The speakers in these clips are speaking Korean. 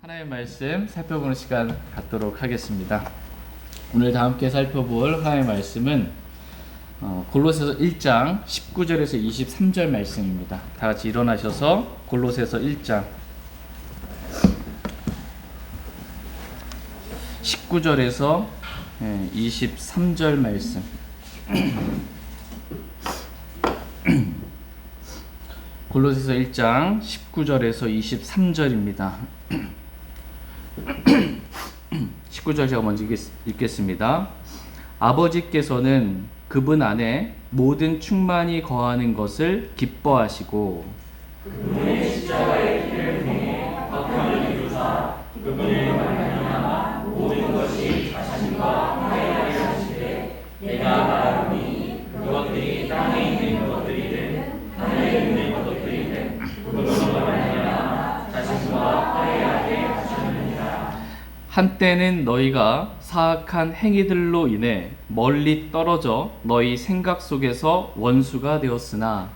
하나님의 말씀 살펴보는 시간 갖도록 하겠습니다. 오늘 다 함께 살펴볼 하나님의 말씀은 골로새서 1장 19절에서 23절 말씀입니다. 다 같이 일어나셔서 골로새서 1장 19절에서 23절 말씀. 골로새서 1장 19절에서 23절입니다. 19절 제가 먼저 읽겠습니다. 아버지께서는 그분 안에 모든 충만이 거하는 것을 기뻐하시고 그분의 십자가의 길을 통해 화평을 이루사 그분을 말미암아 모든 것이 자신과 화해하게 하시되 내가 말하노니 그것들이 땅에 있는 것들이든 하늘에 있는 것들이든 그분으로 말미암아 자신과 화해하게 하셨느니라. 한때는 너희가 사악한 행위들로 인해 멀리 떨어져 너희 생각 속에서 원수가 되었으나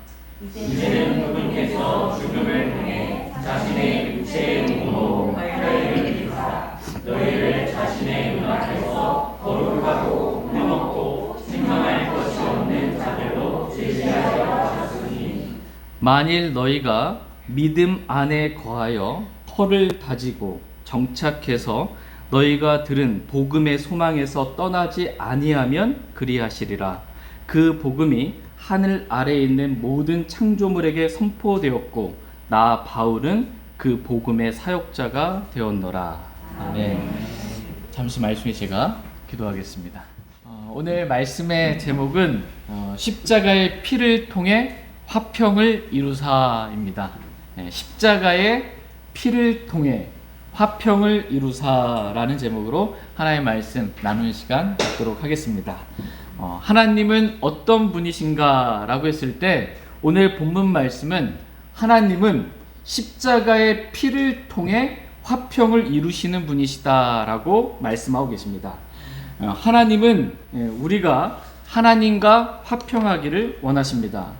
이제는 그분께서 죽음을 통해 자신의 육체의 몸으로 화해를 이루사 너희를 자신의 눈앞에서 거룩하고 흠없고 생망할 것이 없는 자들로 제시하여 하셨으니 만일 너희가 믿음 안에 거하여 털을 다지고 정착해서 너희가 들은 복음의 소망에서 떠나지 아니하면 그리하시리라. 그 복음이 하늘 아래에 있는 모든 창조물에게 선포되었고 나 바울은 그 복음의 사역자가 되었노라. 아멘. 잠시 말씀에 제가 기도하겠습니다. 오늘 말씀의 제목은 십자가의 피를 통해 화평을 이루사입니다. 십자가의 피를 통해 화평을 이루사라는 제목으로 하나님의 말씀 나누는 시간 갖도록 하겠습니다. 하나님은 어떤 분이신가 라고 했을 때 오늘 본문 말씀은 하나님은 십자가의 피를 통해 화평을 이루시는 분이시다 라고 말씀하고 계십니다. 하나님은 우리가 하나님과 화평하기를 원하십니다.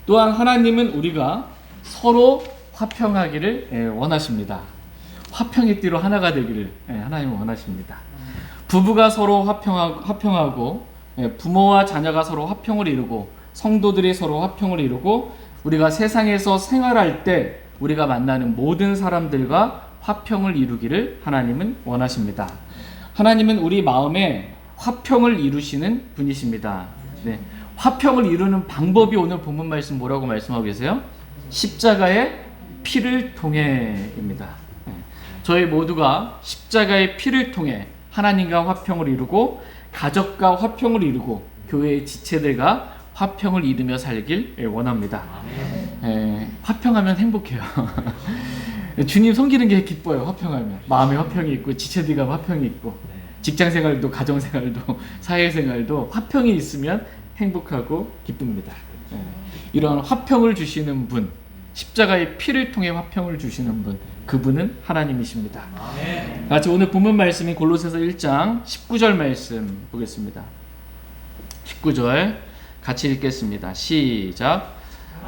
또한 하나님은 우리가 서로 화평하기를 원하십니다. 화평의 띠로 하나가 되기를 하나님은 원하십니다. 부부가 서로 화평하고 부모와 자녀가 서로 화평을 이루고 성도들이 서로 화평을 이루고 우리가 세상에서 생활할 때 우리가 만나는 모든 사람들과 화평을 이루기를 하나님은 원하십니다. 하나님은 우리 마음에 화평을 이루시는 분이십니다. 네. 화평을 이루는 방법이 오늘 본문 말씀 뭐라고 말씀하고 계세요? 십자가의 피를 통해입니다. 저희 모두가 십자가의 피를 통해 하나님과 화평을 이루고 가족과 화평을 이루고 교회의 지체들과 화평을 이루며 살길 원합니다. 화평하면 행복해요. 주님 섬기는 게 기뻐요. 화평하면 마음에 화평이 있고 지체들과 화평이 있고 직장생활도 가정생활도 사회생활도 화평이 있으면 행복하고 기쁩니다. 이런 화평을 주시는 분, 십자가의 피를 통해 화평을 주시는 분, 그분은 하나님이십니다. 같이 오늘 본문 말씀인 골로새서 1장 19절 말씀 보겠습니다. 19절 같이 읽겠습니다. 시작.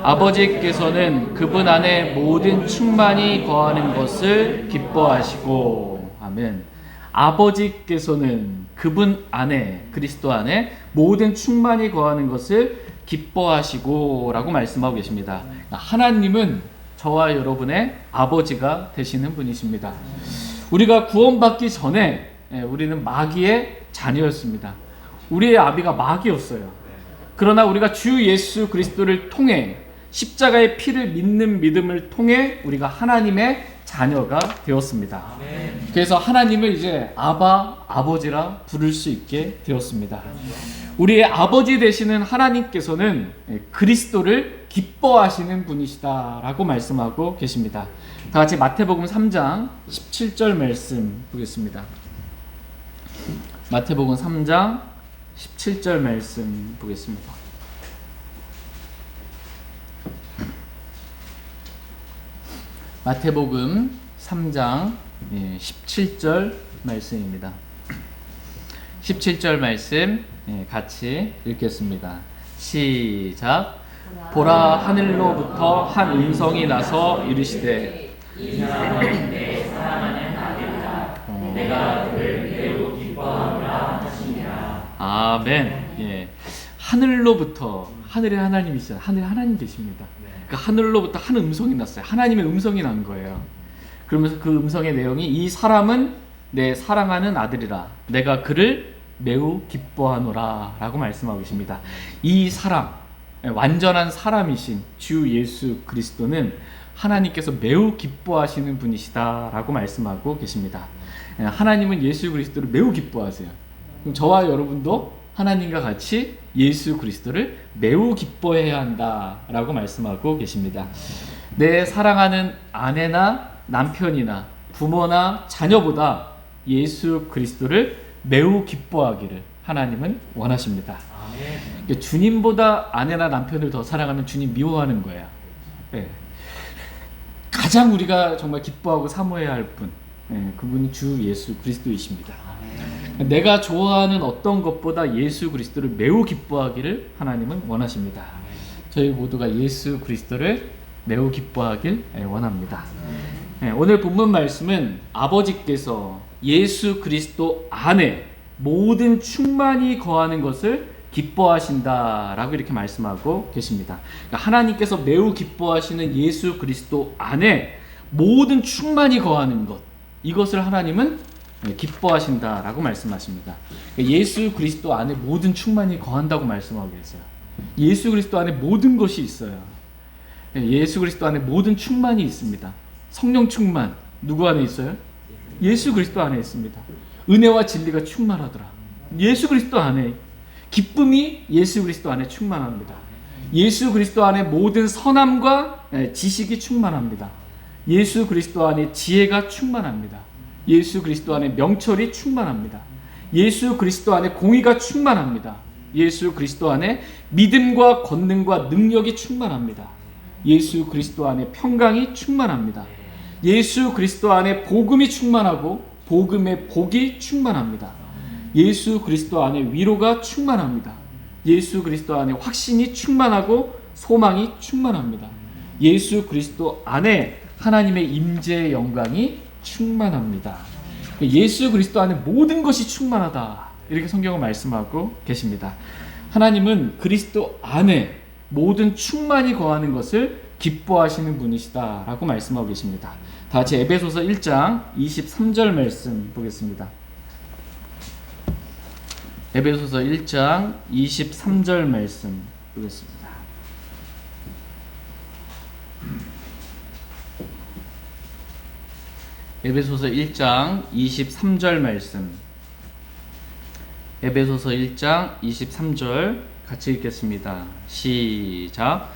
아버지께서는 그분 안에 모든 충만이 거하는 것을 기뻐하시고. 아멘. 아버지께서는 그분 안에, 그리스도 안에 모든 충만이 거하는 것을 기뻐하시고 라고 말씀하고 계십니다. 하나님은 저와 여러분의 아버지가 되시는 분이십니다. 우리가 구원받기 전에 우리는 마귀의 자녀였습니다. 우리의 아비가 마귀였어요. 그러나 우리가 주 예수 그리스도를 통해 십자가의 피를 믿는 믿음을 통해 우리가 하나님의 자녀가 되었습니다. 그래서 하나님을 이제 아버지라 부를 수 있게 되었습니다. 우리의 아버지 되시는 하나님께서는 그리스도를 기뻐하시는 분이시다라고 말씀하고 계십니다. 다 같이 마태복음 3장 17절 말씀 보겠습니다. 마태복음 3장 17절 말씀 보겠습니다. 마태복음 3장 17절 말씀입니다. 17절 말씀 같이 읽겠습니다. 시작. 보라, 하늘로부터 한 음성이 나서 이르시되 이 사람은 내 사랑하는 아멘. 예. 하늘로부터 하늘에 하나님이 있어요. 하늘에 하나님 계십니다. 그 하늘로부터 한 음성이 났어요. 하나님의 음성이 난 거예요. 그러면서 그 음성의 내용이 이 사람은 내 사랑하는 아들이라 내가 그를 매우 기뻐하노라 라고 말씀하고 계십니다. 이 사람, 완전한 사람이신 주 예수 그리스도는 하나님께서 매우 기뻐하시는 분이시다 라고 말씀하고 계십니다. 하나님은 예수 그리스도를 매우 기뻐하세요. 그럼 저와 여러분도 하나님과 같이 예수 그리스도를 매우 기뻐해야 한다 라고 말씀하고 계십니다. 내 사랑하는 아내나 남편이나 부모나 자녀보다 예수 그리스도를 매우 기뻐하기를 하나님은 원하십니다. 그러니까 주님보다 아내나 남편을 더 사랑하면 주님 미워하는 거예요. 네. 가장 우리가 정말 기뻐하고 사모해야 할 분, 그분이 주 예수 그리스도이십니다. 내가 좋아하는 어떤 것보다 예수 그리스도를 매우 기뻐하기를 하나님은 원하십니다. 저희 모두가 예수 그리스도를 매우 기뻐하길 원합니다. 오늘 본문 말씀은 아버지께서 예수 그리스도 안에 모든 충만이 거하는 것을 기뻐하신다라고 이렇게 말씀하고 계십니다. 그러니까 하나님께서 매우 기뻐하시는 예수 그리스도 안에 모든 충만이 거하는 것, 이것을 하나님은 기뻐하신다라고 말씀하십니다. 그러니까 예수 그리스도 안에 모든 충만이 거한다고 말씀하고 계세요. 예수 그리스도 안에 모든 것이 있어요. 예수 그리스도 안에 모든 충만이 있습니다. 성령 충만 누구 안에 있어요? 예수 그리스도 안에 있습니다. 은혜와 진리가 충만하더라. 예수 그리스도 안에. 기쁨이 예수 그리스도 안에 충만합니다. 예수 그리스도 안에 모든 선함과 지식이 충만합니다. 예수 그리스도 안에 지혜가 충만합니다. 예수 그리스도 안에 명철이 충만합니다. 예수 그리스도 안에 공의가 충만합니다. 예수 그리스도 안에 믿음과 권능과 능력이 충만합니다. 예수 그리스도 안에 평강이 충만합니다. 예수 그리스도 안에 복음이 충만하고 복음의 복이 충만합니다. 예수 그리스도 안에 위로가 충만합니다. 예수 그리스도 안에 확신이 충만하고 소망이 충만합니다. 예수 그리스도 안에 하나님의 임재의 영광이 충만합니다. 예수 그리스도 안에 모든 것이 충만하다, 이렇게 성경은 말씀하고 계십니다. 하나님은 그리스도 안에 모든 충만이 거하는 것을 기뻐하시는 분이시다 라고 말씀하고 계십니다. 다 같이 에베소서 1장 23절 말씀 보겠습니다. 에베소서 1장 23절 말씀 보겠습니다. 에베소서 1장 23절 말씀. 에베소서 1장 23절 같이 읽겠습니다. 시작.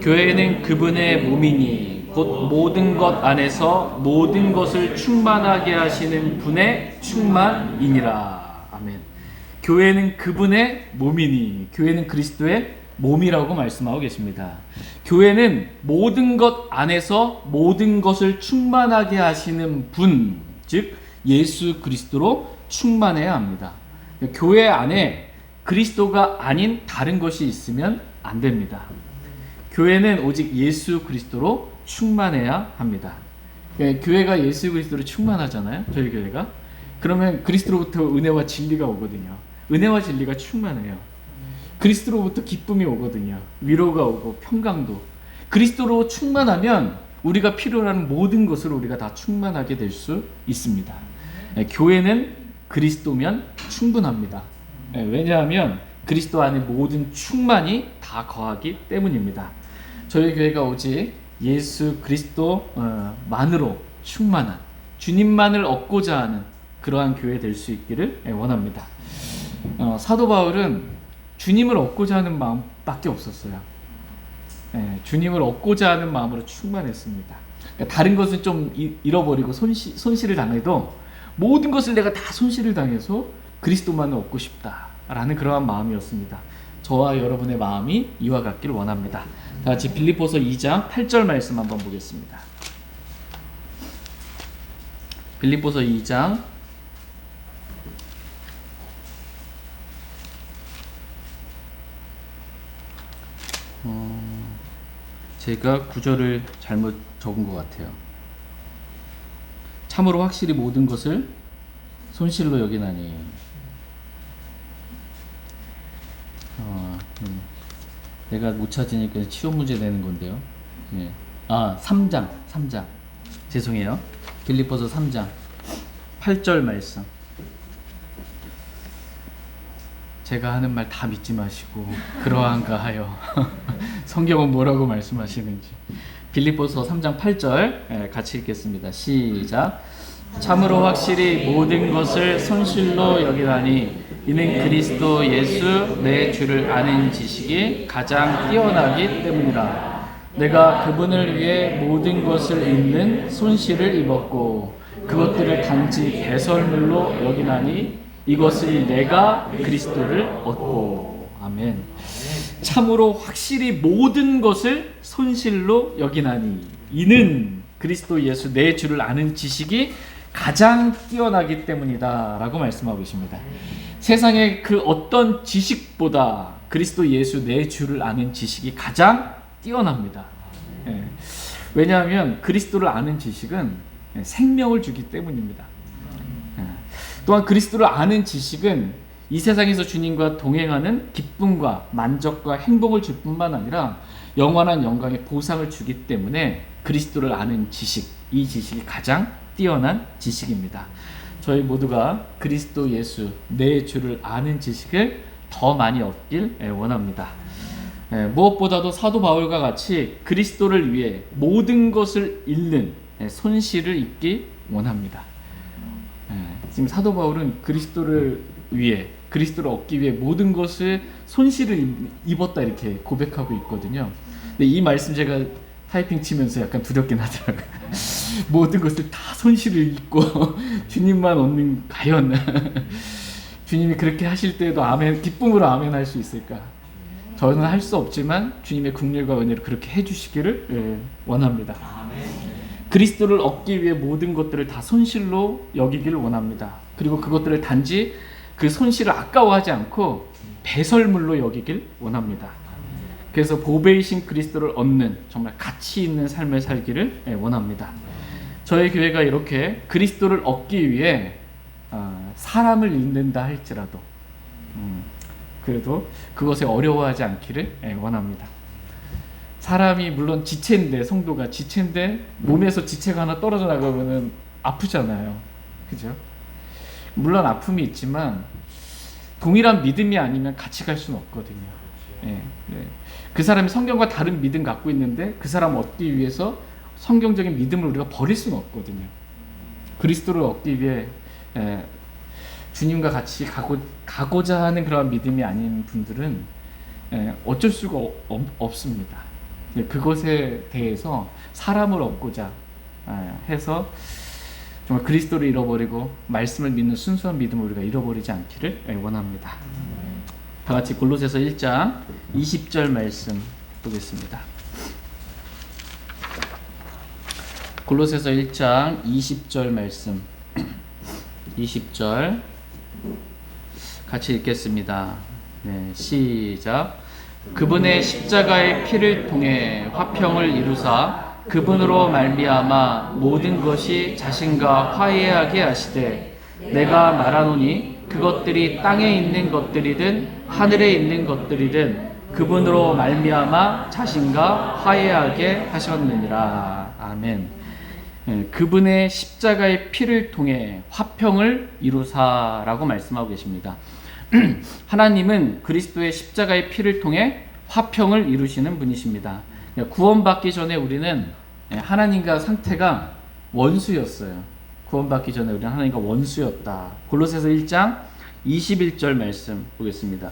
교회는 그분의 몸이니 곧 모든 것 안에서 모든 것을 충만하게 하시는 분의 충만이니라. 아멘. 교회는 그분의 몸이니, 교회는 그리스도의 몸이라고 말씀하고 계십니다. 교회는 모든 것 안에서 모든 것을 충만하게 하시는 분, 즉 예수 그리스도로 충만해야 합니다. 교회 안에 그리스도가 아닌 다른 것이 있으면 안 됩니다. 교회는 오직 예수 그리스도로 충만해야 합니다. 교회가 예수 그리스도로 충만하잖아요, 저희 교회가. 그러면 그리스도로부터 은혜와 진리가 오거든요. 은혜와 진리가 충만해요. 그리스도로부터 기쁨이 오거든요. 위로가 오고 평강도. 그리스도로 충만하면 우리가 필요로 하는 모든 것을 우리가 다 충만하게 될 수 있습니다. 교회는 그리스도면 충분합니다. 왜냐하면 그리스도 안에 모든 충만이 다 거하기 때문입니다. 저희 교회가 오직 예수 그리스도만으로 충만한, 주님만을 얻고자 하는 그러한 교회 될 수 있기를 원합니다. 사도 바울은 주님을 얻고자 하는 마음밖에 없었어요. 주님을 얻고자 하는 마음으로 충만했습니다. 그러니까 다른 것은 좀 잃어버리고 손실을 당해도 모든 것을 내가 다 손실을 당해서 그리스도만을 얻고 싶다라는 그러한 마음이었습니다. 저와 여러분의 마음이 이와 같기를 원합니다. 다 같이 빌립보서 2장 8절 말씀 한번 보겠습니다. 빌립보서 2장 제가 구절을 잘못 적은 것 같아요. 참으로 확실히 모든 것을 손실로 여기나니. 내가 못 찾으니까 치료 문제 내는 건데요. 예. 3장. 죄송해요. 빌립보서 3장 8절 말씀. 제가 하는 말 다 믿지 마시고 그러한가 하여 성경은 뭐라고 말씀하시는지. 빌립보서 3장 8절 같이 읽겠습니다. 시작. 참으로 확실히 모든 것을 손실로 여기다니 이는 그리스도 예수 내 주를 아는 지식이 가장 뛰어나기 때문이라. 내가 그분을 위해 모든 것을 잃는 손실을 입었고 그것들을 단지 배설물로 여기나니 이것을 내가 그리스도를 얻고. 아멘. 참으로 확실히 모든 것을 손실로 여기나니 이는 그리스도 예수 내 주를 아는 지식이 가장 뛰어나기 때문이다 라고 말씀하고 계십니다. 세상의 그 어떤 지식보다 그리스도 예수 내 주를 아는 지식이 가장 뛰어납니다. 왜냐하면 그리스도를 아는 지식은 생명을 주기 때문입니다. 또한 그리스도를 아는 지식은 이 세상에서 주님과 동행하는 기쁨과 만족과 행복을 줄 뿐만 아니라 영원한 영광의 보상을 주기 때문에 그리스도를 아는 지식, 이 지식이 가장 뛰어난 지식입니다. 저희 모두가 그리스도 예수 내 주를 아는 지식을 더 많이 얻길 원합니다. 무엇보다도 사도 바울과 같이 그리스도를 위해 모든 것을 잃는 손실을 입기 원합니다. 지금 사도 바울은 그리스도를 위해, 그리스도를 얻기 위해 모든 것을 손실을 입었다 이렇게 고백하고 있거든요. 근데 이 말씀 제가 타이핑 치면서 약간 두렵긴 하더라고요. 모든 것을 다 손실을 입고 주님만 얻는, 과연 주님이 그렇게 하실 때에도 아멘, 기쁨으로 아멘 할 수 있을까? 저는 할 수 없지만 주님의 긍휼과 은혜로 그렇게 해주시기를 원합니다. 그리스도를 얻기 위해 모든 것들을 다 손실로 여기기를 원합니다. 그리고 그것들을 단지 그 손실을 아까워하지 않고 배설물로 여기길 원합니다. 그래서 보배이신 그리스도를 얻는 정말 가치 있는 삶을 살기를 원합니다. 저희 교회가 이렇게 그리스도를 얻기 위해 사람을 잃는다 할지라도 그래도 그것에 어려워하지 않기를 원합니다. 사람이 물론 지체인데, 성도가 지체인데 몸에서 지체가 하나 떨어져 나가면 아프잖아요. 그죠? 물론 아픔이 있지만 동일한 믿음이 아니면 같이 갈 수는 없거든요. 그 사람이 성경과 다른 믿음 갖고 있는데 그 사람 얻기 위해서 성경적인 믿음을 우리가 버릴 수는 없거든요. 그리스도를 얻기 위해 주님과 같이 가고자 하는 그런 믿음이 아닌 분들은 어쩔 수가 없습니다. 그것에 대해서 사람을 얻고자 해서 정말 그리스도를 잃어버리고 말씀을 믿는 순수한 믿음을 우리가 잃어버리지 않기를 원합니다. 다 같이 골로새서 1장 20절 말씀 보겠습니다. 골로새서 1장 20절 말씀 20절 같이 읽겠습니다. 네, 시작. 그분의 십자가의 피를 통해 화평을 이루사 그분으로 말미암아 모든 것이 자신과 화해하게 하시되 내가 말하노니 그것들이 땅에 있는 것들이든 하늘에 있는 것들이든 그분으로 말미암아 자신과 화해하게 하셨느니라. 아멘. 그분의 십자가의 피를 통해 화평을 이루사라고 말씀하고 계십니다. 하나님은 그리스도의 십자가의 피를 통해 화평을 이루시는 분이십니다. 구원받기 전에 우리는 하나님과 상태가 원수였어요. 구원받기 전에 우리는 하나님과 원수였다. 골로새서 1장 21절 말씀 보겠습니다.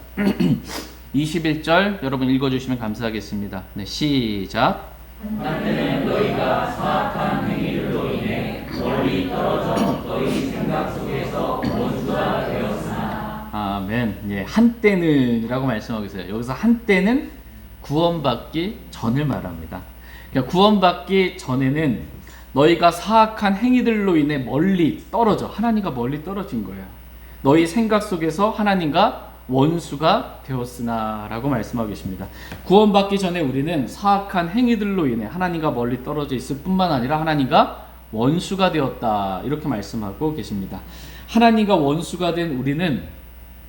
21절 여러분 읽어주시면 감사하겠습니다. 네, 시작. 한때는 너희가 사악한 행위들로 인해 멀리 떨어져 너희 생각 속에서 원수가 되었으나. 아멘. 예, 한때는이라고 말씀하고 있어요. 여기서 한때는 구원받기 전을 말합니다. 그러니까 구원받기 전에는 너희가 사악한 행위들로 인해 멀리 떨어져, 하나님과 멀리 떨어진 거예요. 너희 생각 속에서 하나님과 원수가 되었으나 라고 말씀하고 계십니다. 구원받기 전에 우리는 사악한 행위들로 인해 하나님과 멀리 떨어져 있을 뿐만 아니라 하나님과 원수가 되었다 이렇게 말씀하고 계십니다. 하나님과 원수가 된 우리는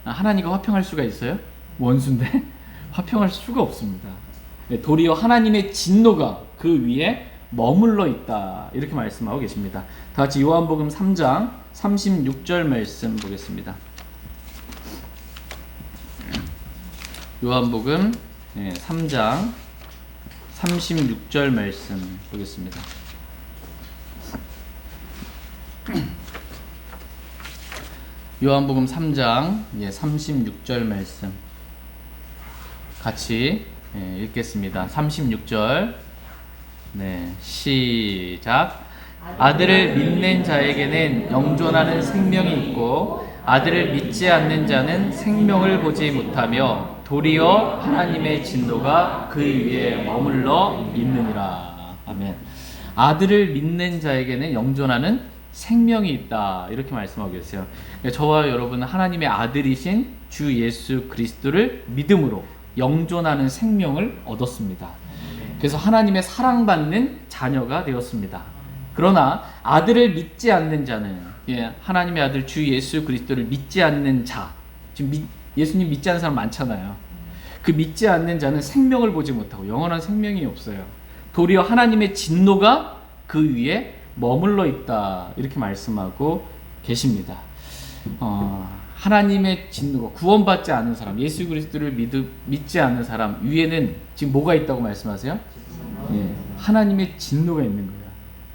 하나님과 화평할 수가 있어요? 원수인데 화평할 수가 없습니다. 도리어 하나님의 진노가 그 위에 머물러 있다. 이렇게 말씀하고 계십니다. 다 같이 요한복음 3장 36절 말씀 보겠습니다. 요한복음 3장 36절 말씀 보겠습니다. 요한복음 3장 36절 말씀 같이 읽겠습니다. 36절 시작. 아들을 믿는 자에게는 영존하는 생명이 있고 아들을 믿지 않는 자는 생명을 보지 못하며 도리어 하나님의 진노가 그 위에 머물러 있느니라. 아멘. 아들을 믿는 자에게는 영존하는 생명이 있다. 이렇게 말씀하고 계세요. 저와 여러분은 하나님의 아들이신 주 예수 그리스도를 믿음으로 영존하는 생명을 얻었습니다. 그래서 하나님의 사랑받는 자녀가 되었습니다. 그러나 아들을 믿지 않는 자는, 하나님의 아들 주 예수 그리스도를 믿지 않는 자, 지금 예수님 믿지 않는 사람 많잖아요. 그 믿지 않는 자는 생명을 보지 못하고 영원한 생명이 없어요. 도리어 하나님의 진노가 그 위에 머물러 있다. 이렇게 말씀하고 계십니다. 하나님의 진노가, 구원받지 않은 사람, 예수 그리스도를 믿지 않는 사람 위에는 지금 뭐가 있다고 말씀하세요? 하나님의 진노가 있는 거예요.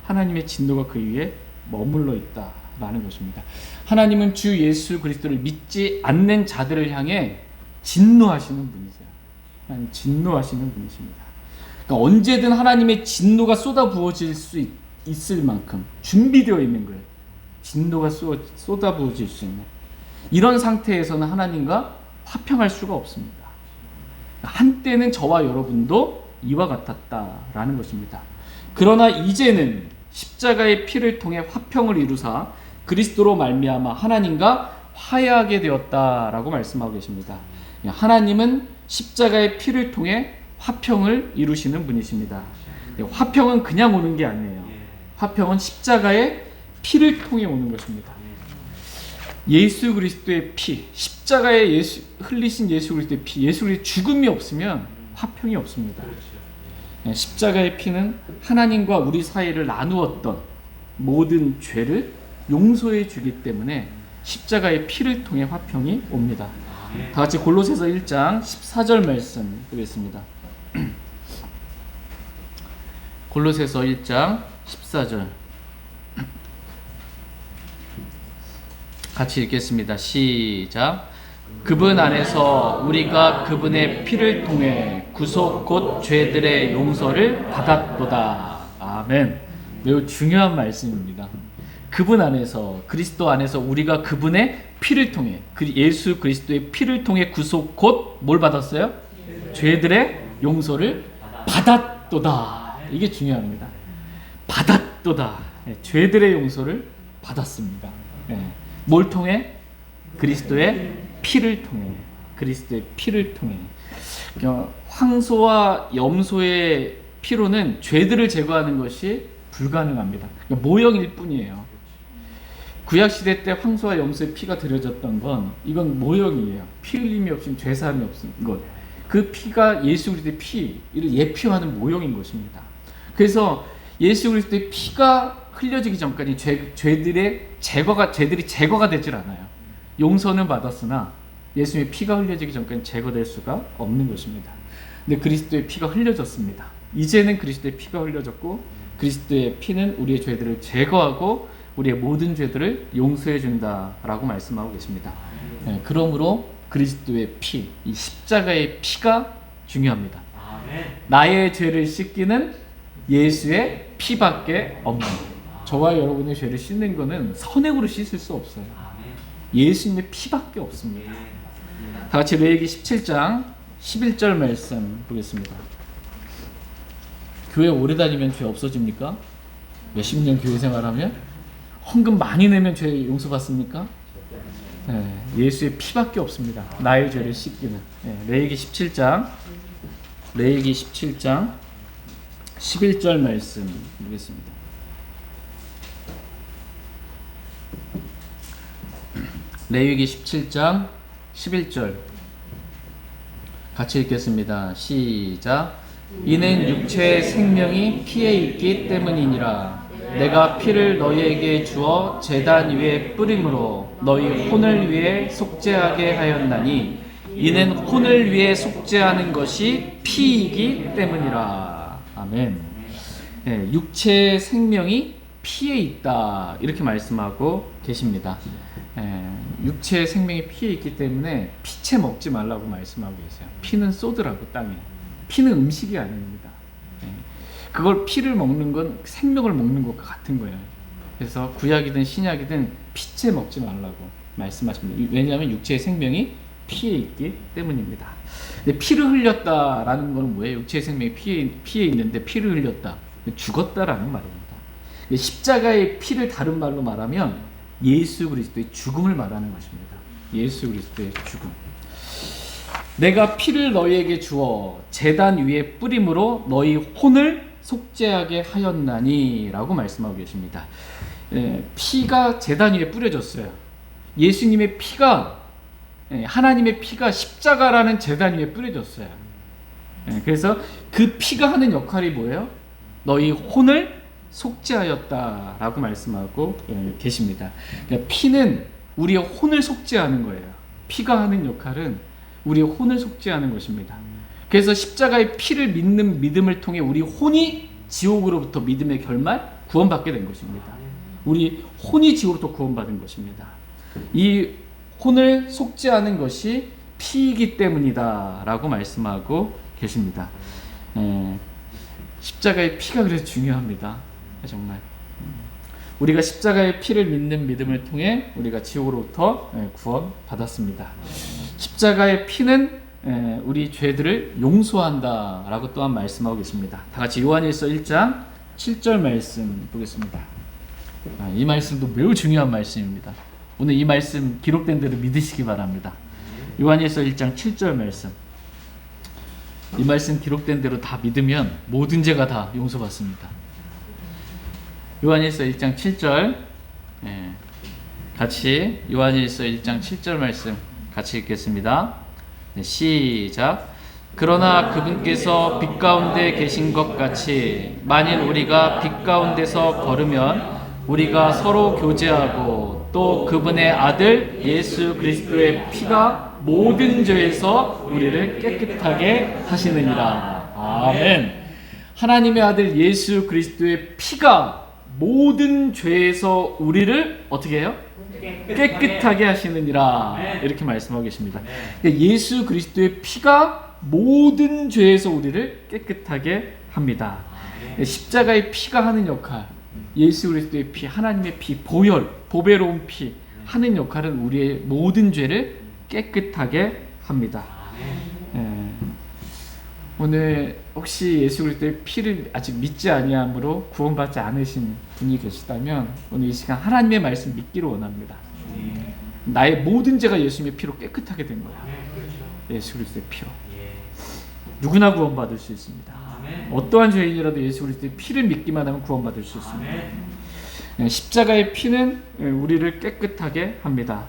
하나님의 진노가 그 위에 머물러 있다라는 것입니다. 하나님은 주 예수 그리스도를 믿지 않는 자들을 향해 진노하시는 분이세요. 하나님 진노하시는 분이십니다. 그러니까 언제든 하나님의 진노가 쏟아 부어질 수 있을 만큼 준비되어 있는 거예요. 진노가 쏟아 부어질 수 있는. 이런 상태에서는 하나님과 화평할 수가 없습니다. 한때는 저와 여러분도 이와 같았다라는 것입니다. 그러나 이제는 십자가의 피를 통해 화평을 이루사 그리스도로 말미암아 하나님과 화해하게 되었다라고 말씀하고 계십니다. 하나님은 십자가의 피를 통해 화평을 이루시는 분이십니다. 화평은 그냥 오는 게 아니에요. 화평은 십자가의 피를 통해 오는 것입니다. 예수 그리스도의 피, 십자가에 흘리신 예수 그리스도의 피, 예수 그리스도의 죽음이 없으면 화평이 없습니다. 십자가의 피는 하나님과 우리 사이를 나누었던 모든 죄를 용서해 주기 때문에 십자가의 피를 통해 화평이 옵니다. 다 같이 골로새서 1장 14절 말씀 보겠습니다. 골로새서 1장 14절 같이 읽겠습니다. 시작. 그분 안에서 우리가 그분의 피를 통해 구속 곧 죄들의 용서를 받았도다. 아멘. 매우 중요한 말씀입니다. 그분 안에서, 그리스도 안에서 우리가 그분의 피를 통해, 예수 그리스도의 피를 통해 구속 곧 뭘 받았어요? 죄들의 용서를 받았도다. 이게 중요합니다. 받았도다. 죄들의 용서를 받았습니다. 뭘 통해? 그리스도의 피를 통해. 그리스도의 피를 통해. 황소와 염소의 피로는 죄들을 제거하는 것이 불가능합니다. 모형일 뿐이에요. 구약시대 때 황소와 염소의 피가 들여졌던 건 이건 모형이에요. 피 흘림이 없으면 죄사함이 없는 것. 그 피가 예수 그리스도의 피를 예표하는 모형인 것입니다. 그래서 예수 그리스도의 피가 흘려지기 전까지 죄들이 제거가 되질 않아요. 용서는 받았으나 예수님의 피가 흘려지기 전까지 제거될 수가 없는 것입니다. 근데 그리스도의 피가 흘려졌습니다. 이제는 그리스도의 피가 흘려졌고 그리스도의 피는 우리의 죄들을 제거하고 우리의 모든 죄들을 용서해 준다라고 말씀하고 계십니다. 그러므로 그리스도의 피, 이 십자가의 피가 중요합니다. 나의 죄를 씻기는 예수의 피밖에 없는. 저와 여러분의 죄를 씻는 것은 선행으로 씻을 수 없어요. 예수님의 피밖에 없습니다. 다 같이 레위기 17장 11절 말씀 보겠습니다. 교회 오래 다니면 죄 없어집니까? 몇십 년 교회 생활하면? 헌금 많이 내면 죄 용서받습니까? 예수의 피밖에 없습니다. 나의 죄를 씻기는. 레위기 17장 11절 말씀 보겠습니다. 레위기 17장 11절 같이 읽겠습니다. 시작. 이는 육체의 생명이 피에 있기 때문이니라. 내가 피를 너희에게 주어 제단 위에 뿌림으로 너희 혼을 위해 속죄하게 하였나니 이는 혼을 위해 속죄하는 것이 피이기 때문이라. 아멘. 네, 육체의 생명이 피에 있다 이렇게 말씀하고 계십니다. 육체의 생명이 피에 있기 때문에 피채 먹지 말라고 말씀하고 계세요. 피는 쏟으라고 땅에. 피는 음식이 아닙니다. 그걸 피를 먹는 건 생명을 먹는 것과 같은 거예요. 그래서 구약이든 신약이든 피채 먹지 말라고 말씀하십니다. 왜냐하면 육체의 생명이 피에 있기 때문입니다. 근데 피를 흘렸다라는 건 뭐예요? 육체의 생명이 피에 있는데 피를 흘렸다. 죽었다라는 말입니다. 십자가의 피를 다른 말로 말하면 예수 그리스도의 죽음을 말하는 것입니다. 예수 그리스도의 죽음. 내가 피를 너희에게 주어 제단 위에 뿌림으로 너희 혼을 속죄하게 하였나니 라고 말씀하고 계십니다. 피가 제단 위에 뿌려졌어요. 예수님의 피가, 하나님의 피가 십자가라는 제단 위에 뿌려졌어요. 그래서 그 피가 하는 역할이 뭐예요? 너희 혼을 속죄하였다라고 말씀하고 계십니다. 그러니까 피는 우리의 혼을 속죄하는 거예요. 피가 하는 역할은 우리의 혼을 속죄하는 것입니다. 그래서 십자가의 피를 믿는 믿음을 통해 우리 혼이 지옥으로부터 믿음의 결말 구원받게 된 것입니다. 우리 혼이 지옥으로부터 구원받은 것입니다. 이 혼을 속죄하는 것이 피이기 때문이다 라고 말씀하고 계십니다. 십자가의 피가 그래서 중요합니다. 정말 우리가 십자가의 피를 믿는 믿음을 통해 우리가 지옥으로부터 구원받았습니다. 십자가의 피는 우리 죄들을 용서한다 라고 또한 말씀하고 계십니다. 다 같이 요한일서 1장 7절 말씀 보겠습니다. 이 말씀도 매우 중요한 말씀입니다. 오늘 이 말씀 기록된 대로 믿으시기 바랍니다. 요한일서 1장 7절 말씀. 이 말씀 기록된 대로 다 믿으면 모든 죄가 다 용서받습니다. 요한일서 1장 7절 같이 요한일서 1장 7절 말씀 같이 읽겠습니다. 시작. 그러나 그분께서 빛 가운데 계신 것 같이 만일 우리가 빛 가운데서 걸으면 우리가 서로 교제하고 또 그분의 아들 예수 그리스도의 피가 모든 죄에서 우리를 깨끗하게 하시느니라. 아멘. 하나님의 아들 예수 그리스도의 피가 모든 죄에서 우리를 어떻게 해요? 깨끗하게 하시느니라. 이렇게 말씀하고 계십니다. 예수 그리스도의 피가 모든 죄에서 우리를 깨끗하게 합니다. 십자가의 피가 하는 역할, 예수 그리스도의 피, 하나님의 피, 보배로운 피 하는 역할은 우리의 모든 죄를 깨끗하게 합니다. 오늘 혹시 예수 그리스도의 피를 아직 믿지 아니함으로 구원받지 않으신 분이 계시다면 오늘 이 시간 하나님의 말씀 믿기를 원합니다. 나의 모든 죄가 예수님의 피로 깨끗하게 된 거야. 예수 그리스도의 피로. 누구나 구원받을 수 있습니다. 어떠한 죄인이라도 예수 그리스도의 피를 믿기만 하면 구원받을 수 있습니다. 십자가의 피는 우리를 깨끗하게 합니다.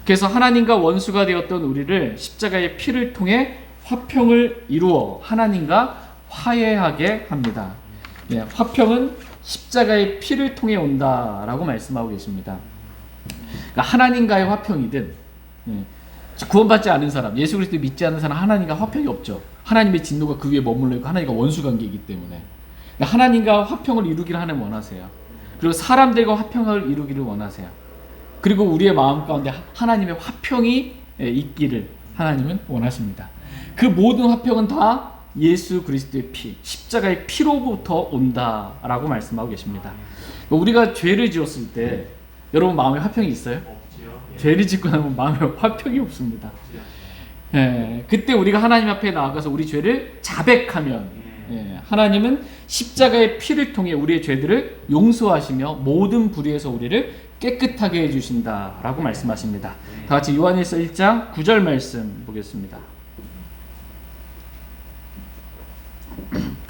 그래서 하나님과 원수가 되었던 우리를 십자가의 피를 통해 화평을 이루어 하나님과 화해하게 합니다. 화평은 십자가의 피를 통해 온다라고 말씀하고 계십니다. 그러니까 하나님과의 화평이든 구원받지 않은 사람, 예수 그리스도 믿지 않는 사람 하나님과 화평이 없죠. 하나님의 진노가 그 위에 머물러 있고 하나님과 원수 관계이기 때문에 하나님과 화평을 이루기를 하나님 원하세요. 그리고 사람들과 화평을 이루기를 원하세요. 그리고 우리의 마음 가운데 하나님의 화평이 있기를 하나님은 원하십니다. 그 모든 화평은 다 예수 그리스도의 피, 십자가의 피로부터 온다라고 말씀하고 계십니다. 우리가 죄를 지었을 때 여러분 마음에 화평이 있어요? 죄를 짓고 나면 마음에 화평이 없습니다. 그때 우리가 하나님 앞에 나아가서 우리 죄를 자백하면 하나님은 십자가의 피를 통해 우리의 죄들을 용서하시며 모든 불의에서 우리를 깨끗하게 해주신다라고 말씀하십니다. 다 같이 요한일서 1장 9절 말씀 보겠습니다.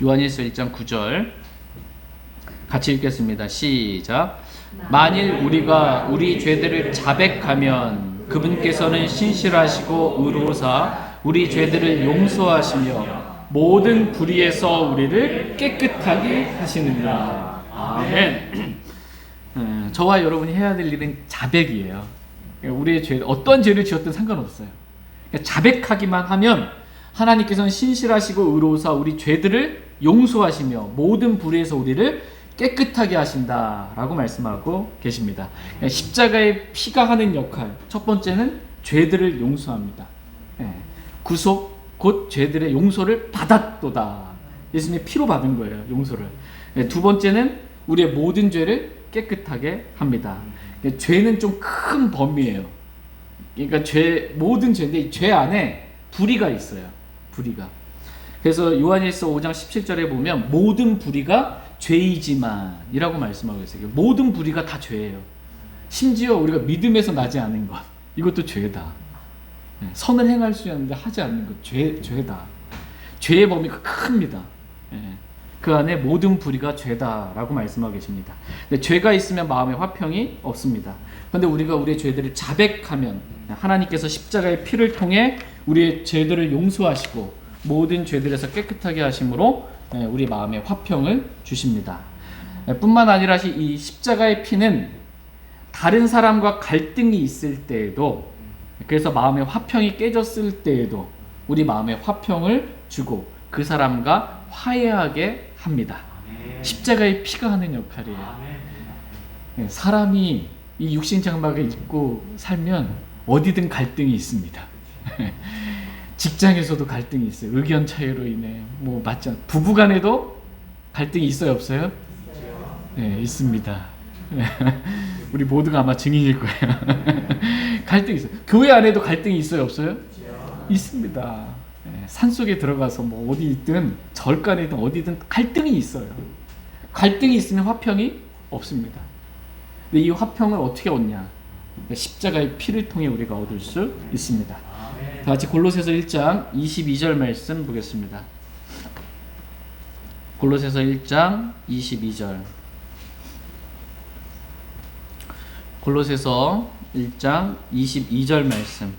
요한일서 1장 9절 같이 읽겠습니다. 시작. 만일 우리가 우리 죄들을 자백하면 그분께서는 신실하시고 의로우사 우리 죄들을 용서하시며 모든 불의에서 우리를 깨끗하게 하시느니라. 아멘. 저와 여러분이 해야 될 일은 자백이에요. 우리의 죄, 어떤 죄를 지었든 상관없어요. 자백하기만 하면 하나님께서는 신실하시고 의로우사 우리 죄들을 용서하시며 모든 불의에서 우리를 깨끗하게 하신다라고 말씀하고 계십니다. 십자가의 피가 하는 역할, 첫 번째는 죄들을 용서합니다. 구속 곧 죄들의 용서를 받았도다. 예수님의 피로 받은 거예요, 용서를. 두 번째는 우리의 모든 죄를 깨끗하게 합니다. 죄는 좀 큰 범위예요. 그러니까 모든 죄인데 이 죄 안에 불의가 있어요. 불의가. 그래서 요한일서 5장 17절에 보면 모든 불의가 죄이지만 이라고 말씀하고 있어요. 모든 불의가 다 죄예요. 심지어 우리가 믿음에서 나지 않은 것, 이것도 죄다. 선을 행할 수 있는데 하지 않는 것, 죄다. 죄의 범위가 큽니다. 그 안에 모든 불의가 죄다라고 말씀하고 계십니다. 근데 죄가 있으면 마음에 화평이 없습니다. 그런데 우리가 우리의 죄들을 자백하면 하나님께서 십자가의 피를 통해 우리의 죄들을 용서하시고 모든 죄들에서 깨끗하게 하심으로 우리 마음에 화평을 주십니다. 뿐만 아니라 이 십자가의 피는 다른 사람과 갈등이 있을 때에도, 그래서 마음의 화평이 깨졌을 때에도 우리 마음에 화평을 주고 그 사람과 화해하게 합니다. 십자가의 피가 하는 역할이에요. 사람이 이 육신 장막을 입고 살면 어디든 갈등이 있습니다. 직장에서도 갈등이 있어요. 의견 차이로 인해 맞지 않. 부부간에도 갈등이 있어요, 없어요? 네, 있습니다. 우리 모두가 아마 증인일 거예요. 갈등이 있어요. 교회 안에도 갈등이 있어요, 없어요? 있습니다. 산속에 들어가서 어디 있든 절간이든 어디든 갈등이 있어요. 갈등이 있으면 화평이 없습니다. 근데 이 화평을 어떻게 얻냐? 십자가의 피를 통해 우리가 얻을 수 있습니다. 다 같이 골로새서 1장 22절 말씀 보겠습니다. 골로새서 1장 22절. 골로새서 1장 22절 말씀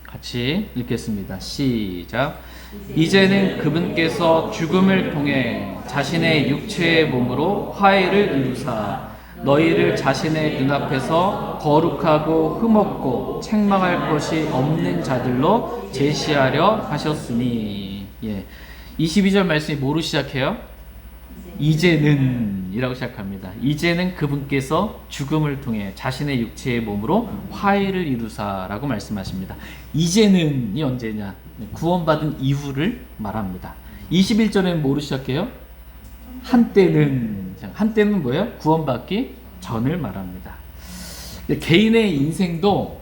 같이 읽겠습니다. 시작. 이제는 그분께서 죽음을 통해 자신의 육체의 몸으로 화해를 이루사 너희를 자신의 눈앞에서 거룩하고 흠없고 책망할 것이 없는 자들로 제시하려 하셨으니. 22절 말씀이 뭐로 시작해요? 이제는 이라고 시작합니다. 이제는 그분께서 죽음을 통해 자신의 육체의 몸으로 화해를 이루사라고 말씀하십니다. 이제는이 언제냐? 구원받은 이후를 말합니다. 21절에는 뭐로 시작해요? 한때는 뭐예요? 구원받기 전을 말합니다. 개인의 인생도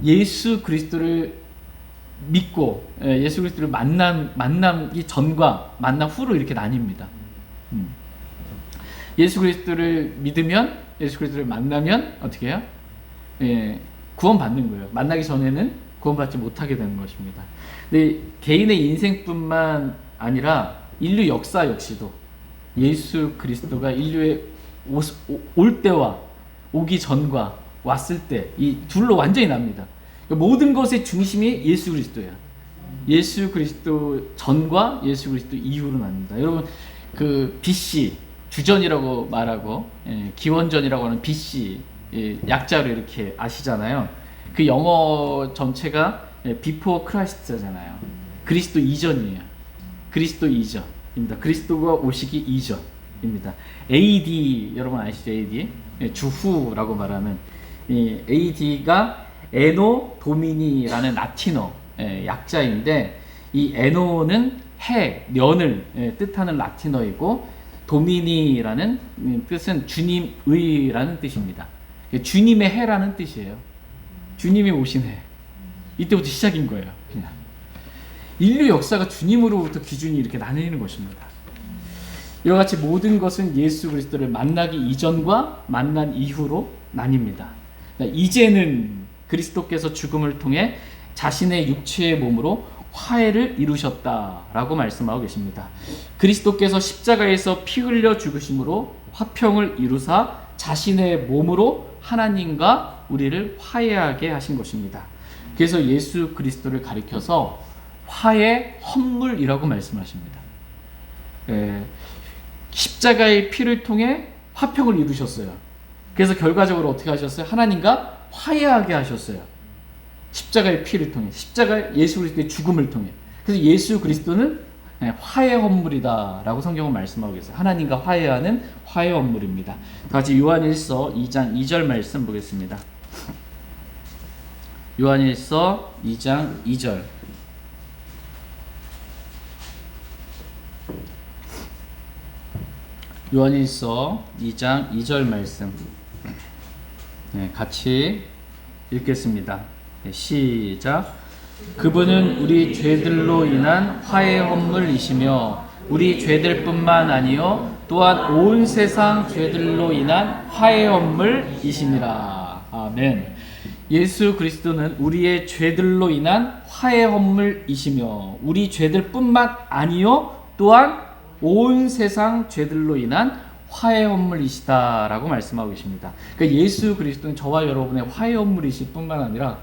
예수 그리스도를 믿고 예수 그리스도를 만나기 전과 만남 후로 이렇게 나뉩니다. 예수 그리스도를 믿으면, 예수 그리스도를 만나면 어떻게 해요? 구원받는 거예요. 만나기 전에는 구원받지 못하게 되는 것입니다. 근데 개인의 인생뿐만 아니라 인류 역사 역시도 예수 그리스도가 인류에 올 때와 오기 전과 왔을 때 이 둘로 완전히 납니다. 모든 것의 중심이 예수 그리스도예요. 예수 그리스도 전과 예수 그리스도 이후로 납니다. 여러분 그 BC 주전이라고 말하고 기원전이라고 하는 BC 약자로 이렇게 아시잖아요. 그 영어 전체가 Before Christ잖아요. 그리스도 이전이에요. 그리스도 이전입니다. 그리스도가 오시기 이전입니다. AD 여러분 아시죠? AD 주후라고 말하는 이 AD가 에노 도미니라는 라틴어 약자인데 이 에노는 해, 년을 뜻하는 라틴어이고 도미니라는 뜻은 주님의라는 뜻입니다. 주님의 해라는 뜻이에요. 주님이 오신 해. 이때부터 시작인 거예요. 그냥 인류 역사가 주님으로부터 기준이 이렇게 나뉘는 것입니다. 이와 같이 모든 것은 예수 그리스도를 만나기 이전과 만난 이후로 나뉩니다. 이제는 그리스도께서 죽음을 통해 자신의 육체의 몸으로 화해를 이루셨다라고 말씀하고 계십니다. 그리스도께서 십자가에서 피 흘려 죽으심으로 화평을 이루사 자신의 몸으로 하나님과 우리를 화해하게 하신 것입니다. 그래서 예수 그리스도를 가리켜서 화해 헌물이라고 말씀하십니다. 십자가의 피를 통해 화평을 이루셨어요. 그래서 결과적으로 어떻게 하셨어요? 하나님과 화해하게 하셨어요. 십자가의 피를 통해, 십자가 예수 그리스도의 죽음을 통해. 그래서 예수 그리스도는 화해 헌물이다 라고 성경은 말씀하고 계세요. 하나님과 화해하는 화해 헌물입니다. 다같이 요한일서 2장 2절 말씀 보겠습니다. 요한일서 2장 2절. 요한일서 2장 2절 말씀 같이 읽겠습니다. 시작. 그분은 우리 죄들로 인한 화해 헌물이시며 우리 죄들뿐만 아니요 또한 온 세상 죄들로 인한 화해 헌물이시니라. 아멘. 예수 그리스도는 우리의 죄들로 인한 화해 헌물이시며 우리 죄들뿐만 아니요 또한 온 세상 죄들로 인한 화해 헌물이시다라고 말씀하고 계십니다. 그러니까 예수 그리스도는 저와 여러분의 화해 헌물이실 뿐만 아니라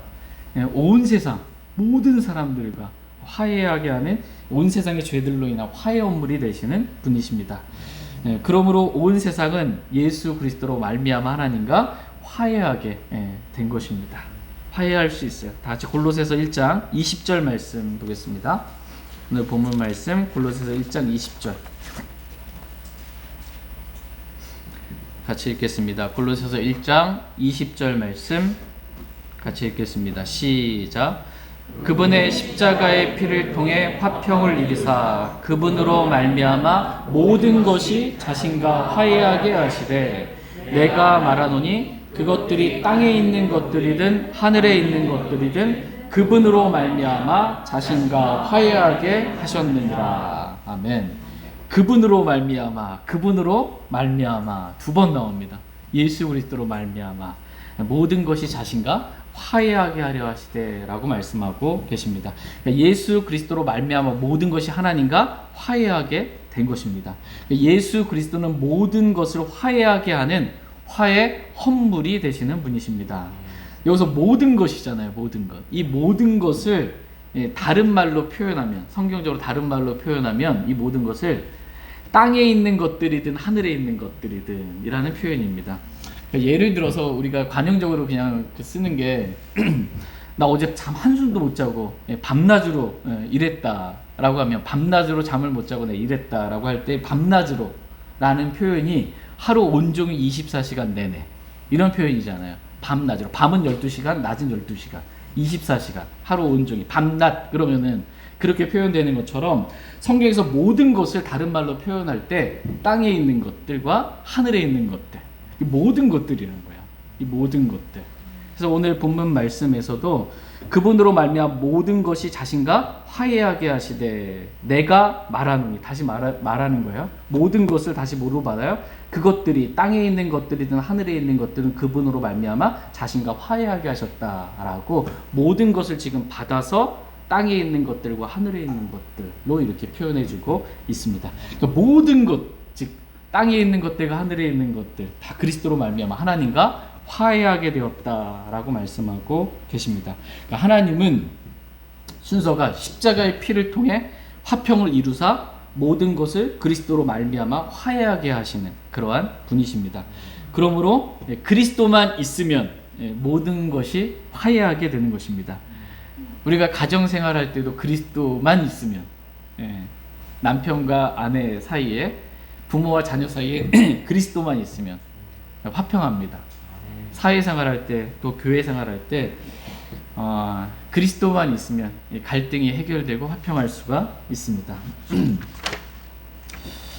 온 세상 모든 사람들과 화해하게 하는 온 세상의 죄들로 인한 화해 헌물이 되시는 분이십니다. 그러므로 온 세상은 예수 그리스도로 말미암아 하나님과 화해하게 된 것입니다. 화해할 수 있어요. 다 같이 골로새서 1장 20절 말씀 보겠습니다. 오늘 본문 말씀 골로새서 1장 20절 같이 읽겠습니다. 골로새서 1장 20절 말씀 같이 읽겠습니다. 시작. 그분의 십자가의 피를 통해 화평을 이루사 그분으로 말미암아 모든 것이 자신과 화해하게 하시되 내가 말하노니 그것들이 땅에 있는 것들이든 하늘에 있는 것들이든 그분으로 말미암아 자신과 화해하게 하셨느니라. 아멘. 그분으로 말미암아, 그분으로 말미암아 두 번 나옵니다. 예수 그리스도로 말미암아 모든 것이 자신과 화해하게 하려 하시되라고 말씀하고 계십니다. 그러니까 예수 그리스도로 말미암아 모든 것이 하나님과 화해하게 된 것입니다. 그러니까 예수 그리스도는 모든 것을 화해하게 하는 화해 헌물이 되시는 분이십니다. 여기서 모든 것이잖아요. 모든 것. 이 모든 것을 다른 말로 표현하면, 성경적으로 다른 말로 표현하면 이 모든 것을 땅에 있는 것들이든 하늘에 있는 것들이든 이라는 표현입니다. 그러니까 예를 들어서 우리가 관용적으로 그냥 쓰는 게 나 어제 잠 한숨도 못 자고 밤낮으로 일했다라고 하면 밤낮으로 잠을 못 자고 내가 일했다라고 할 때 밤낮으로 라는 표현이 하루 온종일 24시간 내내 이런 표현이잖아요. 밤낮으로. 밤은 12시간, 낮은 12시간. 24시간. 하루 온종일. 밤낮 그러면은 그렇게 표현되는 것처럼 성경에서 모든 것을 다른 말로 표현할 때 땅에 있는 것들과 하늘에 있는 것들. 이 모든 것들이라는 거야. 이 모든 것들. 그래서 오늘 본문 말씀에서도 그분으로 말미암아 모든 것이 자신과 화해하게 하시되 내가 말하노니 다시 말하는 거예요. 모든 것을 다시 뭐로 받아요? 그것들이 땅에 있는 것들이든 하늘에 있는 것들은 그분으로 말미암아 자신과 화해하게 하셨다라고 모든 것을 지금 받아서 땅에 있는 것들과 하늘에 있는 것들로 이렇게 표현해주고 있습니다. 그러니까 모든 것, 즉 땅에 있는 것들과 하늘에 있는 것들 다 그리스도로 말미암아 하나님과 화해하게 되었다라고 말씀하고 계십니다. 그러니까 하나님은 순서가 십자가의 피를 통해 화평을 이루사 모든 것을 그리스도로 말미암아 화해하게 하시는 그러한 분이십니다. 그러므로 그리스도만 있으면 모든 것이 화해하게 되는 것입니다. 우리가 가정생활할 때도 그리스도만 있으면 남편과 아내 사이에 부모와 자녀 사이에 그리스도만 있으면 화평합니다. 사회생활할 때 또 교회생활할 때 그리스도만 있으면 갈등이 해결되고 화평할 수가 있습니다.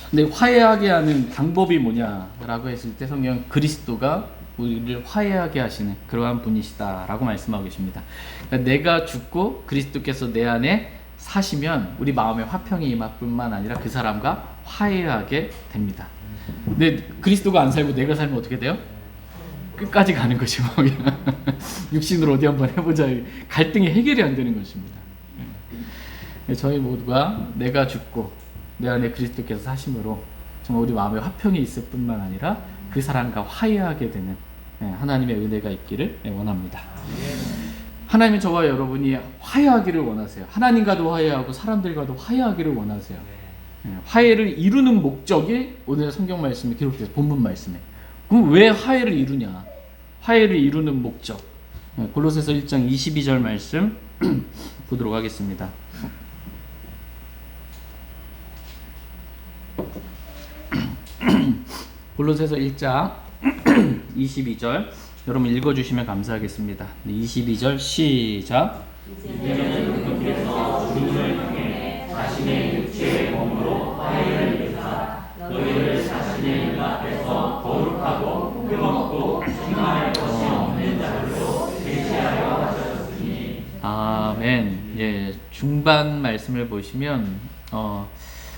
근데 화해하게 하는 방법이 뭐냐라고 했을 때 성경은 그리스도가 우리를 화해하게 하시는 그러한 분이시다라고 말씀하고 계십니다. 그러니까 내가 죽고 그리스도께서 내 안에 사시면 우리 마음에 화평이 임할 뿐만 아니라 그 사람과 화해하게 됩니다. 근데 그리스도가 안 살고 내가 살면 어떻게 돼요? 끝까지 가는 것이고 육신으로 어디 한번 해보자 갈등이 해결이 안 되는 것입니다. 저희 모두가 내가 죽고 내 안에 그리스도께서 사심으로 정말 우리 마음에 화평이 있을 뿐만 아니라 그 사람과 화해하게 되는 하나님의 은혜가 있기를 원합니다. 하나님은 저와 여러분이 화해하기를 원하세요. 하나님과도 화해하고 사람들과도 화해하기를 원하세요. 화해를 이루는 목적이 오늘 성경 말씀에 기록돼서 본문 말씀에. 그럼 왜 화해를 이루냐? 화해를 이루는 목적. 골로새서 1장 22절 말씀 보도록 하겠습니다. 골로새서 1장 22절 여러분 읽어주시면 감사하겠습니다. 22절 시작. 이제는 그분께서 주님을 통해 자신의 육체의 몸으로 화해를 이루사 너희를 자신의 눈앞에서 거룩하고 흠없고 행할 것이 없는 자들로 제시하여 하셨으니. 아멘. 예, 중반 말씀을 보시면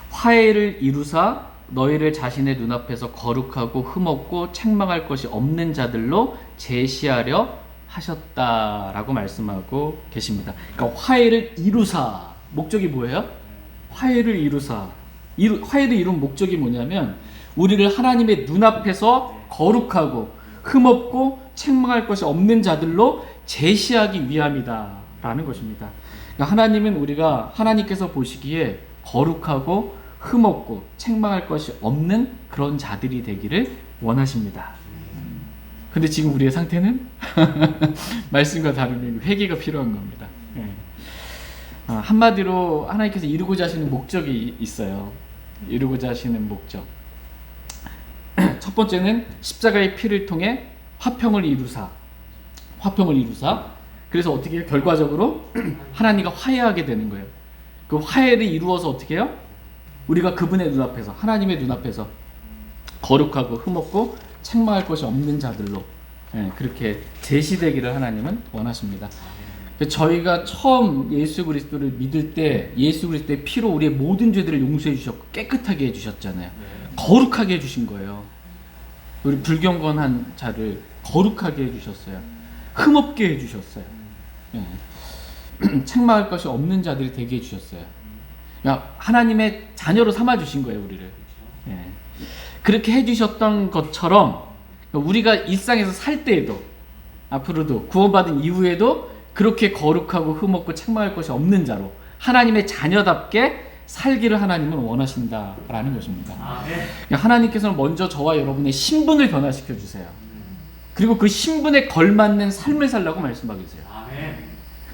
화해를 이루사 너희를 자신의 눈앞에서 거룩하고 흠없고 책망할 것이 없는 자들로 제시하려 하셨다라고 말씀하고 계십니다. 그러니까 화해를 이루사 목적이 뭐예요? 화해를 이루사 화해를 이룬 목적이 뭐냐면 우리를 하나님의 눈앞에서 거룩하고 흠없고 책망할 것이 없는 자들로 제시하기 위함이다라는 것입니다. 그러니까 하나님은 우리가 하나님께서 보시기에 거룩하고 흠없고 책망할 것이 없는 그런 자들이 되기를 원하십니다. 근데 지금 우리의 상태는 말씀과 다르면 회개가 필요한 겁니다. 한마디로 하나님께서 이루고자 하시는 목적이 있어요. 이루고자 하시는 목적. 첫 번째는 십자가의 피를 통해 화평을 이루사. 그래서 어떻게 해요? 결과적으로 하나님과 화해하게 되는 거예요. 그 화해를 이루어서 어떻게 해요? 우리가 그분의 눈앞에서 하나님의 눈앞에서 거룩하고 흠없고 책망할 것이 없는 자들로 그렇게 제시되기를 하나님은 원하십니다. 저희가 처음 예수 그리스도를 믿을 때 예수 그리스도의 피로 우리의 모든 죄들을 용서해 주셨고 깨끗하게 해주셨잖아요. 거룩하게 해주신 거예요. 우리 불경건한 자를 거룩하게 해주셨어요. 흠없게 해주셨어요. 책망할 것이 없는 자들이 되게 해주셨어요. 하나님의 자녀로 삼아주신 거예요, 우리를. 그렇게 해주셨던 것처럼 우리가 일상에서 살 때에도 앞으로도 구원받은 이후에도 그렇게 거룩하고 흠없고 책망할 것이 없는 자로 하나님의 자녀답게 살기를 하나님은 원하신다라는 것입니다. 하나님께서는 먼저 저와 여러분의 신분을 변화시켜 주세요. 그리고 그 신분에 걸맞는 삶을 살라고 말씀하고 계세요.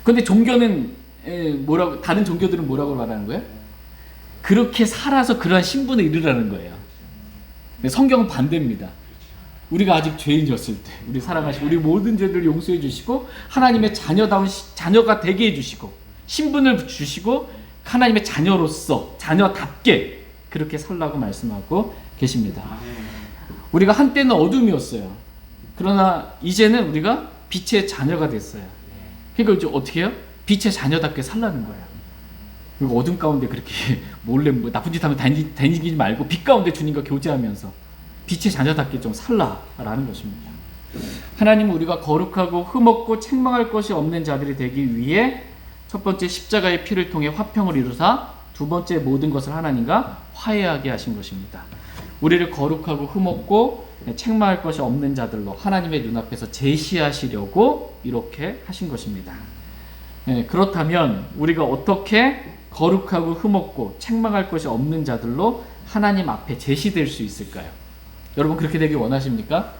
그런데 종교는 뭐라고, 다른 종교들은 뭐라고 말하는 거예요? 그렇게 살아서 그러한 신분을 이루라는 거예요. 성경은 반대입니다. 우리가 아직 죄인이었을 때 우리 사랑하시고 우리 모든 죄들을 용서해 주시고 하나님의 자녀다운 자녀가 되게 해주시고 신분을 주시고 하나님의 자녀로서 자녀답게 그렇게 살라고 말씀하고 계십니다. 우리가 한때는 어둠이었어요. 그러나 이제는 우리가 빛의 자녀가 됐어요. 그러니까 이제 어떻게 해요? 빛의 자녀답게 살라는 거예요. 그리고 어둠 가운데 그렇게 몰래 나쁜 짓 하면 다니지 말고 빛 가운데 주님과 교제하면서 빛의 자녀답게 좀 살라라는 것입니다. 하나님은 우리가 거룩하고 흠없고 책망할 것이 없는 자들이 되기 위해 첫 번째 십자가의 피를 통해 화평을 이루사 두 번째 모든 것을 하나님과 화해하게 하신 것입니다. 우리를 거룩하고 흠없고 책망할 것이 없는 자들로 하나님의 눈앞에서 제시하시려고 이렇게 하신 것입니다. 그렇다면 우리가 어떻게 거룩하고 흠없고 책망할 것이 없는 자들로 하나님 앞에 제시될 수 있을까요? 여러분 그렇게 되길 원하십니까?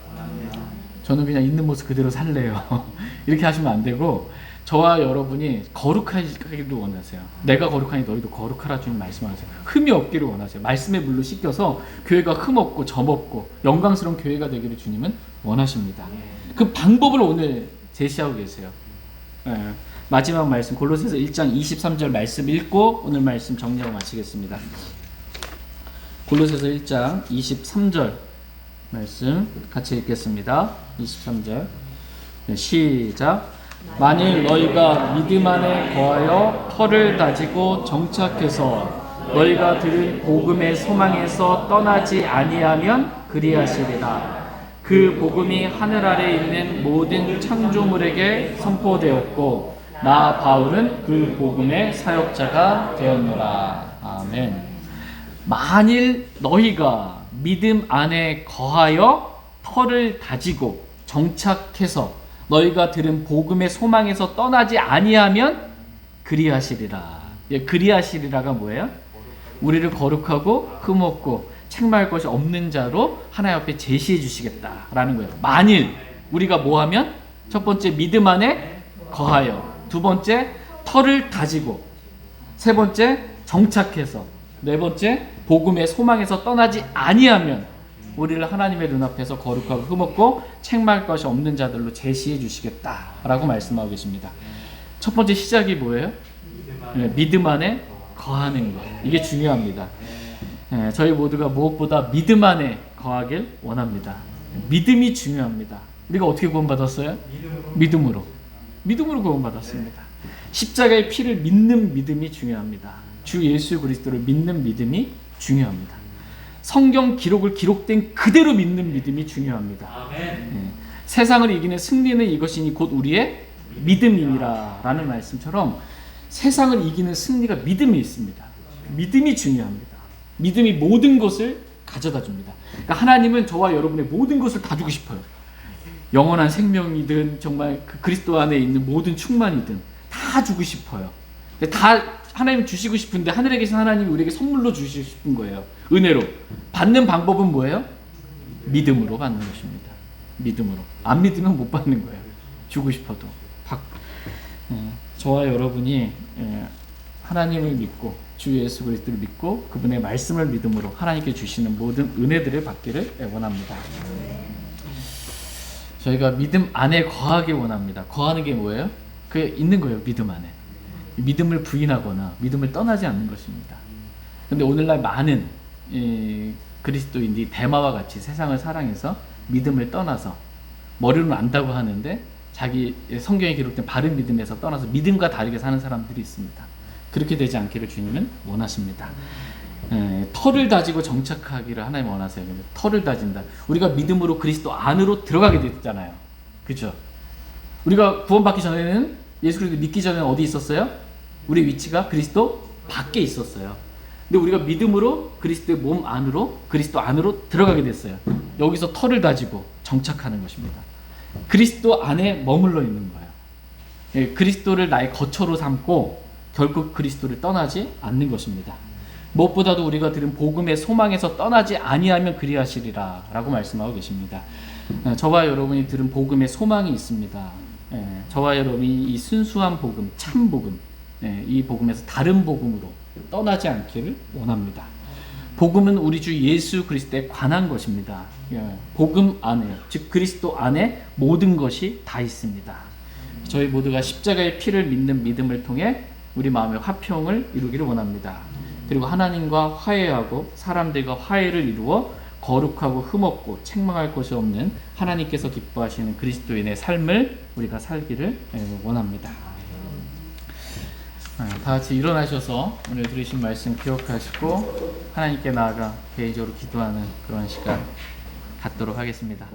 저는 그냥 있는 모습 그대로 살래요. 이렇게 하시면 안 되고 저와 여러분이 거룩하기를 원하세요. 내가 거룩하니 너희도 거룩하라 주님 말씀하세요. 흠이 없기를 원하세요. 말씀의 물로 씻겨서 교회가 흠없고 점없고 영광스러운 교회가 되기를 주님은 원하십니다. 그 방법을 오늘 제시하고 계세요. 마지막 말씀 골로새서 1장 23절 말씀 읽고 오늘 말씀 정리하고 마치겠습니다. 골로새서 1장 23절 말씀 같이 읽겠습니다. 23절 시작. 만일 너희가 믿음 안에 거하여 터를 다지고 정착해서 너희가 들은 복음의 소망에서 떠나지 아니하면 그리하시리라. 그 복음이 하늘 아래 있는 모든 창조물에게 선포되었고 나 바울은 그 복음의 사역자가 되었노라. 아멘. 만일 너희가 믿음 안에 거하여 터를 다지고 정착해서 너희가 들은 복음의 소망에서 떠나지 아니하면 그리하시리라. 그리하시리라가 뭐예요? 우리를 거룩하고 흠없고 책망할 것이 없는 자로 하나님 앞에 제시해 주시겠다라는 거예요. 만일 우리가 뭐하면? 첫 번째, 믿음 안에 거하여. 두 번째, 터를 다지고. 세 번째, 정착해서. 네 번째, 복음의 소망에서 떠나지 아니하면 우리를 하나님의 눈앞에서 거룩하고 흠없고 책망할 것이 없는 자들로 제시해 주시겠다라고 말씀하고 계십니다. 첫 번째 시작이 뭐예요? 믿음 안에 거하는 것. 이게 중요합니다. 저희 모두가 무엇보다 믿음 안에 거하길 원합니다. 믿음이 중요합니다. 우리가 어떻게 구원받았어요? 믿음으로. 믿음으로 구원받았습니다. 십자가의 피를 믿는 믿음이 중요합니다. 주 예수 그리스도를 믿는 믿음이 중요합니다. 성경 기록을 기록된 그대로 믿는 믿음이 중요합니다. 세상을 이기는 승리는 이것이니 곧 우리의 믿음이니라 라는 말씀처럼 세상을 이기는 승리가 믿음에 있습니다. 믿음이 중요합니다. 믿음이 모든 것을 가져다 줍니다. 그러니까 하나님은 저와 여러분의 모든 것을 다 주고 싶어요. 영원한 생명이든 정말 그 그리스도 안에 있는 모든 충만이든 다 주고 싶어요. 다 하나님 주시고 싶은데 하늘에 계신 하나님이 우리에게 선물로 주시고 싶은 거예요. 은혜로. 받는 방법은 뭐예요? 믿음으로 받는 것입니다. 믿음으로. 안 믿으면 못 받는 거예요. 주고 싶어도. 저와 여러분이 하나님을 믿고 주 예수 그리스도를 믿고 그분의 말씀을 믿음으로 하나님께 주시는 모든 은혜들을 받기를 원합니다. 저희가 믿음 안에 거하길 원합니다. 거하는 게 뭐예요? 그게 있는 거예요. 믿음 안에. 믿음을 부인하거나 믿음을 떠나지 않는 것입니다. 그런데 오늘날 많은 그리스도인들이 대마와 같이 세상을 사랑해서 믿음을 떠나서 머리로는 안다고 하는데 자기 성경에 기록된 바른 믿음에서 떠나서 믿음과 다르게 사는 사람들이 있습니다. 그렇게 되지 않기를 주님은 원하십니다. 터를 다지고 정착하기를 하나님 원하세요. 터를 다진다. 우리가 믿음으로 그리스도 안으로 들어가게 됐잖아요. 그렇죠? 우리가 구원받기 전에는 예수 그리스도 믿기 전에는 어디 있었어요? 우리 위치가 그리스도 밖에 있었어요. 근데 우리가 믿음으로 그리스도의 몸 안으로 그리스도 안으로 들어가게 됐어요. 여기서 터를 다지고 정착하는 것입니다. 그리스도 안에 머물러 있는 거예요. 그리스도를 나의 거처로 삼고 결국 그리스도를 떠나지 않는 것입니다. 무엇보다도 우리가 들은 복음의 소망에서 떠나지 아니하면 그리하시리라 라고 말씀하고 계십니다. 저와 여러분이 들은 복음의 소망이 있습니다. 저와 여러분이 이 순수한 복음, 참 복음, 이 복음에서 다른 복음으로 떠나지 않기를 원합니다. 복음은 우리 주 예수 그리스도에 관한 것입니다. 복음 안에, 즉 그리스도 안에 모든 것이 다 있습니다. 저희 모두가 십자가의 피를 믿는 믿음을 통해 우리 마음의 화평을 이루기를 원합니다. 그리고 하나님과 화해하고 사람들과 화해를 이루어 거룩하고 흠없고 책망할 것이 없는 하나님께서 기뻐하시는 그리스도인의 삶을 우리가 살기를 원합니다. 다 같이 일어나셔서 오늘 들으신 말씀 기억하시고 하나님께 나아가 개인적으로 기도하는 그런 시간 갖도록 하겠습니다.